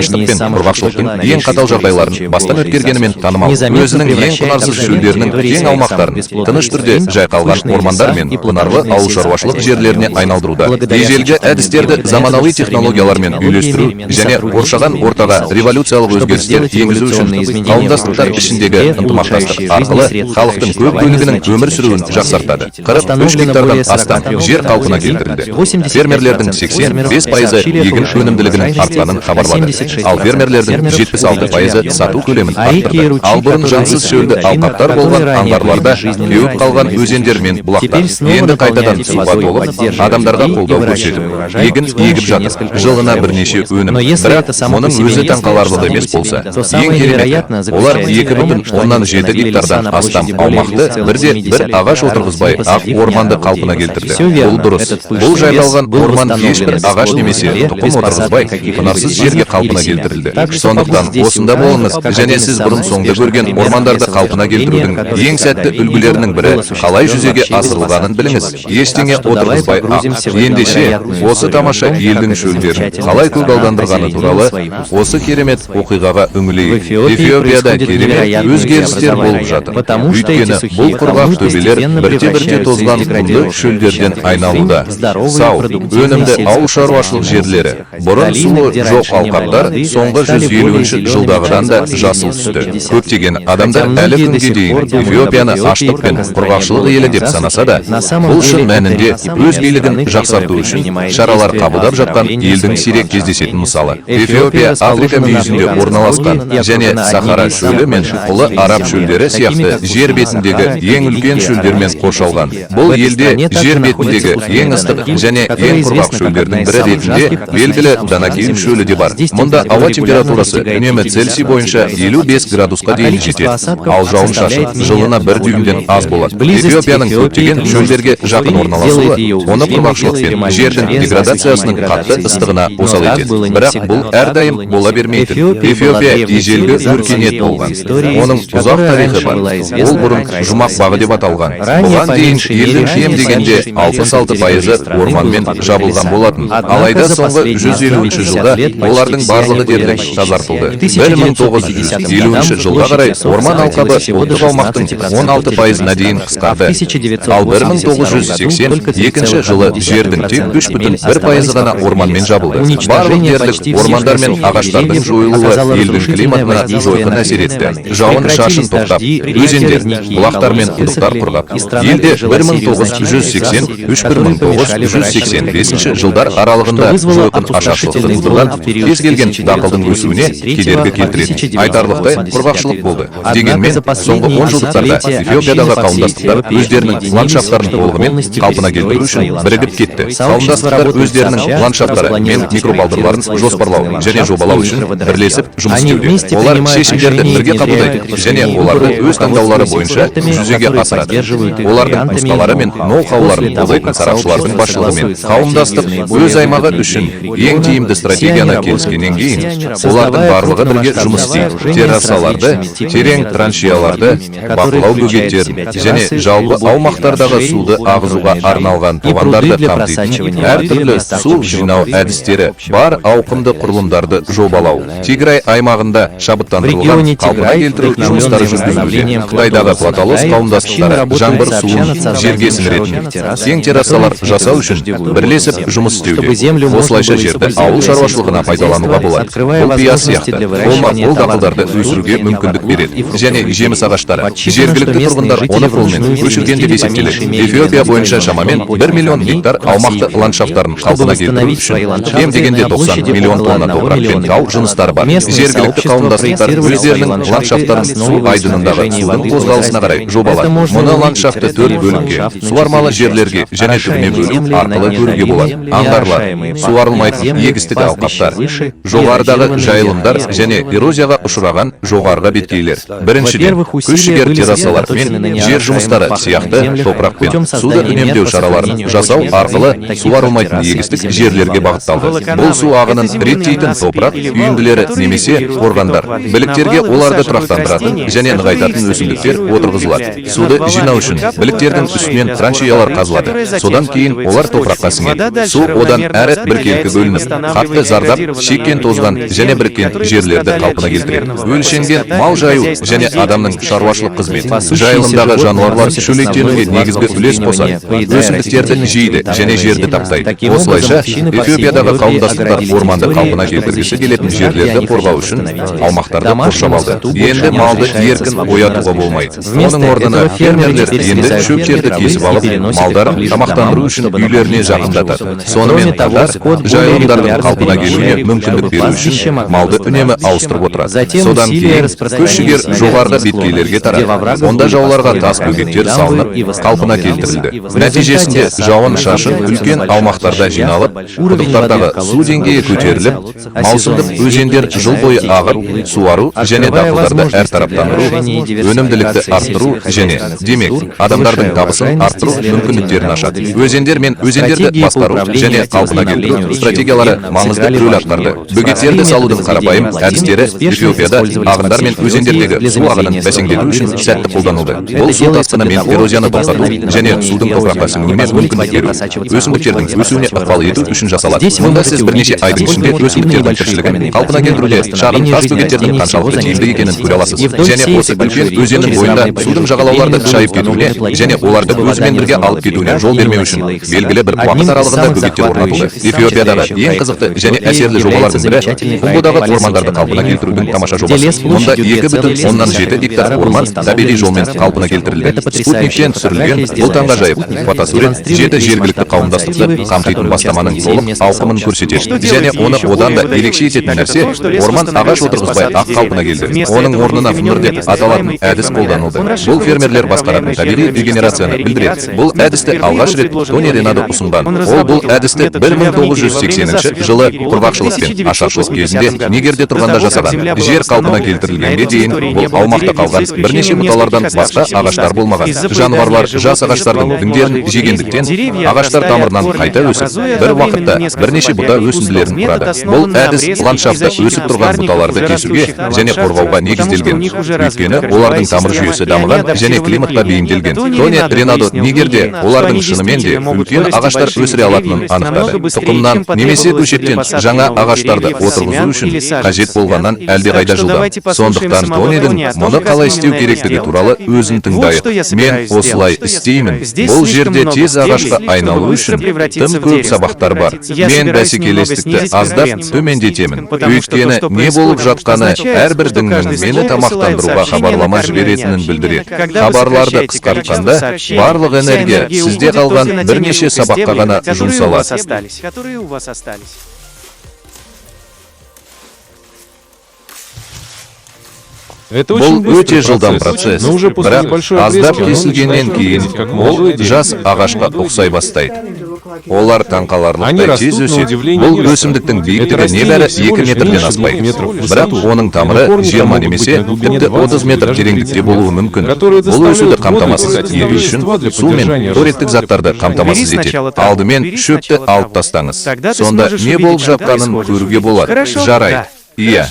аштық пен құрғақшылықтың ең қатал жағдайларын бастан өткергенімен танымал. Өзінің ең құнарсыз шөлдерінің кең аумақтарын тыныш түрде жайқалған ормандар мен құнарлы ауыл шаруашылық жерлеріне айналдыруда. Ежелгі әдістерді заманауи технологиялармен үйлестіру және қоршаған ортаға революциялық өзгерістер енгізу үшін қауымдастықтар ішіндегі ынтымақтастық арқылы халықтың көп бөлігінің өмір сүруін жақсартады. 43 гектардан астам жер қалпына келтірілді. Фермерлердің 85% егін өнімділігінің артқанын хабарлады. Ал фермерлердің 76% сату көлемін арттырды. Ал бұрын жансыз шөлді алқаптар болған аңғарларда кеуіп қалған өзендер мен бұлақтар енді қайтадан суға толып, адамдарға қолдау көрсетіп, егін егіп жатыр. Жылына бірнеше өнім. Бірақ мұның өзі таңқаларлық емес болса, ең керемет, олар 2,7 гектардан астам аумақты бір ағаш отырғызбай ақ орманды қалпына келтірді. Бұл дұрыс. Бұл жайқалған орман ешбір ағаш немесе тұқым отырғызбай құнарсыз жерге қалпына келтірілді. Сондықтан осында болыңыз және сіз бұрын соңды көрген ормандарды қалпына келтірудің ең сәтті үлгілерінің бірі қалай жүзеге асырылғанын біліңіз. Ештеңе отырғызбай ақ. Ендеше осы тамаша елдің шөлдерін қалай көгалдандырғаны туралы осы керемет оқиғаға үңілейік. Эфиопияда керемет өзгерістер болып жатыр. Өйткені бұл құрғақ төбелер бірте-бірте тозған құмды шөлдерден айналуда. Сау, өнімді ауыл шаруашылық жерлері. Бұрын суы жоқ алқаптар соңғы 150 жылдағыдан да жасыл түсті. Көптеген адамдар әлі күнге дейін Эфиопияны аштық пен құрғақшылық елі деп санаса да, бұл шын мәнінде өз билігін жақсарту үшін шаралар қабылдап жатқан елдің сирек кездесетін мысалы. Эфиопия Африка мүйізінде орналасқан және Сахара шөлі мен ұлы Араб шөлдері сияқты жер бетіндегі ең үлкен шөлдермен қоршалған. Бұл елде жер бетіндегі ең ыстық және ең құрғақ шөлдердің бірі ретінде белгілі Данакиль шөлі де бар. Мұнда ауа температурасы үнемі Цельсий бойынша 55 градусқа дейін жетеді. Ал жауын-шашын жылына 1 дюймден аз болады. Эфиопияның көптеген шөлдерге жақын орналасуы оны құрғақшылық пен жердің деградациясының қатты ыстығына осал етеді. Бірақ бұл әрдайым бола бермейді. Эфиопия ежелгі өркениет болған. Оның ұзақ тарихы бар. Ол бұрын жұмақ бағы деп аталған. Бұған дейін елдің кем дегенде 66% орманмен жабылған болатын. Алайда соңғы 150 жылда олардың барлығы дерлік тазартылды. 1950 жылға қарай орман алқабы ұлттық аумақтың 16%-на дейін қысқарды. Ал 1982 жылы жердің тек 3,1% ғана орманмен жабылды. Барлық дерлік ормандар мен ағаштардың жойылуы елдің климатына жойқын әсер етті. Жауын шашын тоқтап, өзендер, бұлақтар мен құдықтар құрғап, елде 1983-1985 жылдар аралығында жойқын ашаршылықты тудырған кез келген дақылдың өсуіне кедергі келтіретін айтарлықтай құрғақшылық болды. Дегенмен, соңғы 10 жылдықтарда Эфиопиядағы қауымдастықтар өздерінің ландшафттарын толығымен қалпына келтіру үшін бірігіп кетті. Қауымдастықтар өздерінің ландшафттары мен микробалдырларын жоспарлау және жобалау үшін бірлесіп жұмыс істеуде. Олар шешімдерді бірге қабылдайды және оларды өз таңдаулары бойынша жүзеге асырады. Олардың нұсқалары мен ноу-хауларын қолдайтын сарапшылардың басшылығымен қауымдастық өз аймағы үшін ең тиімді стратегияны келіскеннен кейін, олардың барлығы бірге жұмыс істейді. Террасаларды, терең траншеяларды, бақылау бөгеттерін және жалпы аумақтардағы суды ағызуға арналған тоғандарды қамтитын әртүрлі су жинау әдістері бар ауқымды құрылымдарды жобалау. Тиграй аймағында шабыттандырылған қалпына келтіру жұмыстары жүргізілуде. Қытайдағы Платалос қауымдастықтары жаңбыр суын жерге сіңіретін кең террасалар жасау үшін бірлесіп жұмыс істеуде. Осылайша жерді ауыл шаруашылығына пайдалануға болады. Бұл пияз сияқты қолма-қол дақылдарды өсіруге мүмкіндік береді және жеміс ағаштары. Жергілікті тұрғындар оны қолмен көшірген деп есептеледі. Эфиопия бойынша шамамен 1 миллион гектар аумақты ландшафттарын қалпына келтіру үшін кем дегенде 90 миллион тонна топырақ пен тау жыныстары бар. Жергілікті қауымдастықтар өздерінің ландшафттарын су айдынындағы судың қозғалысына қарай жобалады. Мұны ландшафтты 4 бөлікке, суармалы жерлерге және түбіне бөлу арқылы көруге болады. Аңғарлар, суарылмайтын егістік алқаптар, жоғарыдағы жайылымдар және эрозияға ұшыраған жоғарғы беткейлер. Біріншіден, күш-жігер террасалар мен жер жұмыстары сияқты топырақ пен суды үнемдеу шараларын жасау арқылы суарылмайтын егістік жерлерге бағытталды. Бұл су ағынын реттейтін топырақ үйінділері немесе қорғандар. Біліктерге оларды тұрақтандыратын және нығайтатын өсімдіктер отырғызылады. Суды жинау үшін біліктердің үстінен траншеялар қазылады. Содан кейін олар топыраққа сіңеді. Су одан әрі біркелкі бөлініп, қатты зардап шеккен тозған және біріккен жерлерді қалпына келтіреді. Өлшенген мал жаю және адамның шаруашылық қызметі. Жайылымдағы жануарлар шөлейттенуге негізгі үлес қосады. Өсімдіктерді жейді және жерді таптайды. Осылайша Эфиопиядағы қауымдастықтар орманды қалпына келтіргісі келетін жерлерді қорғау үшін аумақтарды қоршап алды. Енді малды еркін оятуға болмайды. Оның орнына фермерлер енді шөптерді кесіп алып, малдарын тамақтандыру үшін үйлеріне жақындатады. Сонымен қатар жайылымдардың қалпына келуіне мүмкіндік беру үшін малды үнемі ауыстырып отырады. Содан кейін көшігер жоғарғы беткейлерге тарады. Онда жауларға тас бөгеттер салынып, қалпына келтірілді. Нәтижесінде жауын шашын үлкен аумақтарда жиналып, құдықтардағы су деңгейі көтеріліп, маусымдық өзендер жыл бойы ағып, суару және дақылдарды әртараптандыру, өнімділікті арттыру және, демек, адамдардың табысын арттыру мүмкіндіктерін ашады. Өзендер мен өзендерді басқару және қалпына келтіру стратегиялары маңызды рөл атқарды. Бөгеттерді салудың қарапайым әдістері Эфиопияда ағындар мен өзендердегі су ағынын бәсеңдету үшін сәтті қолданылды. Бұл су тасқыны мен эрозияны тоқтату және судың топыраққа сіңуіне мүмкіндік беру, өсімдіктердің өсуіне ықпал ету үшін жасалады. Мұнда сіз бірнеше айдың ішінде өсімдіктердің тіршілігін қалпына келтіруде шағын тас бөгеттердің қаншалықты тиімді екенін көре аласыз. Және осы үлкен өзеннің бойында судың жағалауларды шайып кетуіне және оларды өзімен бірге алып кетуіне жол бермеу үшін белгілі бір уақыт аралығында бөгеттер орнатылды. Эфиопиядағы ең қызықты және әсерлі жобалардың бірі Конgoдағы ормандарды қалпына келтірудің тамаша жобасы. Мұнда 2,7 гектар орман табиғи жолмен қалпына келтірілді. Спутниктен түсірілген бұл таңғажайып фотосурет 7 жергілікті қауымдастықты қамтитын бастаманың толық ауқымын көрсетеді. Және оны одан да ерекше ететін нәрсе, орман ағаш отырғызбай ақ қалпына келді. Оның орнына фнр деп аталатын әдіс қолданылды. Бұл фермерлер басқаратын табиғи регенерацияны білдіреді. Бұл әдісті алғаш рет Тони Ренадо ұсынған. Ол бұл әдісті 1980 жылы құрғақшылық пен ашаршылық кезінде Нигерде тұрғанда жасаған. Жер қалпына келтірілгенге дейін бұл аумақта қалған бірнеше бұталардан басқа ағаштар болмаған. Жануарлар жас ағаштардың діңдерін жегендіктен ағаштар тамырынан қайта өсіп, бір уақытта бірнеше бұта өсінділерін құрады. Бұл әдіс ландшафтта өсіп тұрған бұталарды кесуге және қорғауға негізделген. Өйткені олардың тамыр жүйесі дамыған және климатқа бейімделген. Тони Ренадо Нигерде олардың шынымен де үлкен ағаштар өсіре алатынын анықтады. Тұқымнан немесе көшеттен жаңа ағаштарды отырғызу үшін қажет болғаннан әлдеқайда жылдам. Сондықтан Тонидің мұны қалай істеу керектігі туралы өзін тыңдайық. Мен осылай істеймін. Бұл жерде тез ағашқа айналу үшін тым көп сабақтар бар. Мен бәсекелестікті аздап төмендетемін. Өйткені не болып жатқаны әрбір діңнің мені тамақтандыруға хабарлама жіберетінін білдіреді. Хабарларды қысқартқанда барлық энергия сізде қалған бірнеше сабаққа ғана жұмсалады. Бұл өте жылдам процесс, бірақ аздап кесілгеннен кейін ол жас ағашқа ұқсай бастайды. Олар таңқаларлықтай тез өседі. Бұл өсімдіктің биіктігі небәрі 2 метрден аспайды. Бірақ оның тамыры 20 немесе тіпті 30 метр тереңдікте болуы мүмкін. Бұл өсуді қамтамасыз ету үшін су мен хлоридтік заттарды қамтамасыз етеді. Алдымен шөпті алып тастаңыз. Сонда не болып жатқанын көруге болады. Жарайды. Иә.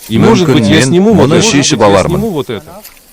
Мүмкін мен мұны шешіп алармын.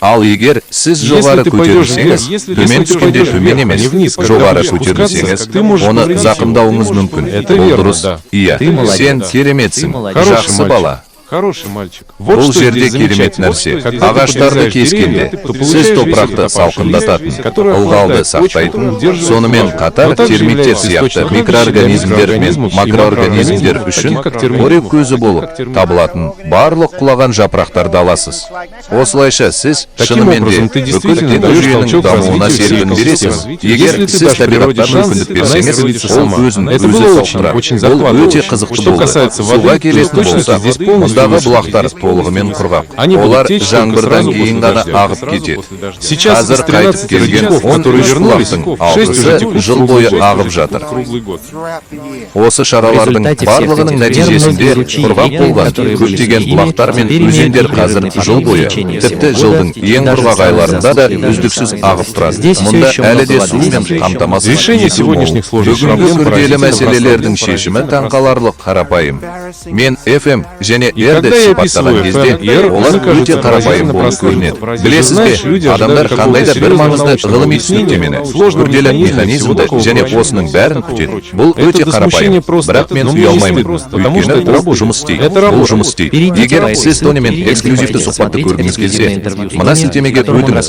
Ал егер сіз жоғары көтерілсеңіз, төмен түскенде төмен емес, жоғары көтерілсеңіз, оны зақымдауыңыз мүмкін. Бұл дұрыс. Иә, сен кереметсің, жақсы бала. Хороший мальчик. Бұл жерде керемет нәрсе. Ағаштарды кескенде, сіз топырақты салқындататын, ылғалды сақтайтын, сонымен қатар термиттер сияқты микроорганизмдер мен макроорганизмдер үшін қорек көзі болып табылатын барлық құлаған жапырақтарды аласыз. Осылайша сіз шынымен де бүкіл экожүйенің дамуына серпін бересіз. Егер сіз табиғатқа мүмкіндік берсеңіз, ол өзін өзі соқтырады. Ол өте қызықты болды. Суға келетін болса, мұндағы бұлақтар толығымен құрғақ. Олар жаңбырдан кейін ғана ағып кетеді. Қазір қайтып келген 13 бұлақтың 6-сы жыл бойы ағып жатыр. Осы шаралардың барлығының нәтижесінде құрғақ болған көптеген бұлақтар мен өзендер қазір жыл бойы, тіпті жылдың ең құрғақ айларында да үздіксіз ағып тұрады. Мұнда әлі де сумен қамтамасыз ету мол. Бүгінгі күрделі мәселелердің шешімі таңқаларлық қарапайым. Мен FM және егер де сипаттаған кезде олар өте қарапайым болып көрінеді. Білесіз бе, адамдар қандай да бір маңызды ғылыми түсініктемені, күрделі механизмді және осының бәрін күтеді. Бұл өте қарапайым, бірақ мен ұялмаймын. Өйткені бұл жұмыс істейді. Бұл жұмыс істейді. Егер сіз Тонимен эксклюзивті сұхбатты көргіңіз келсе, мына сілтемеге өтіңіз.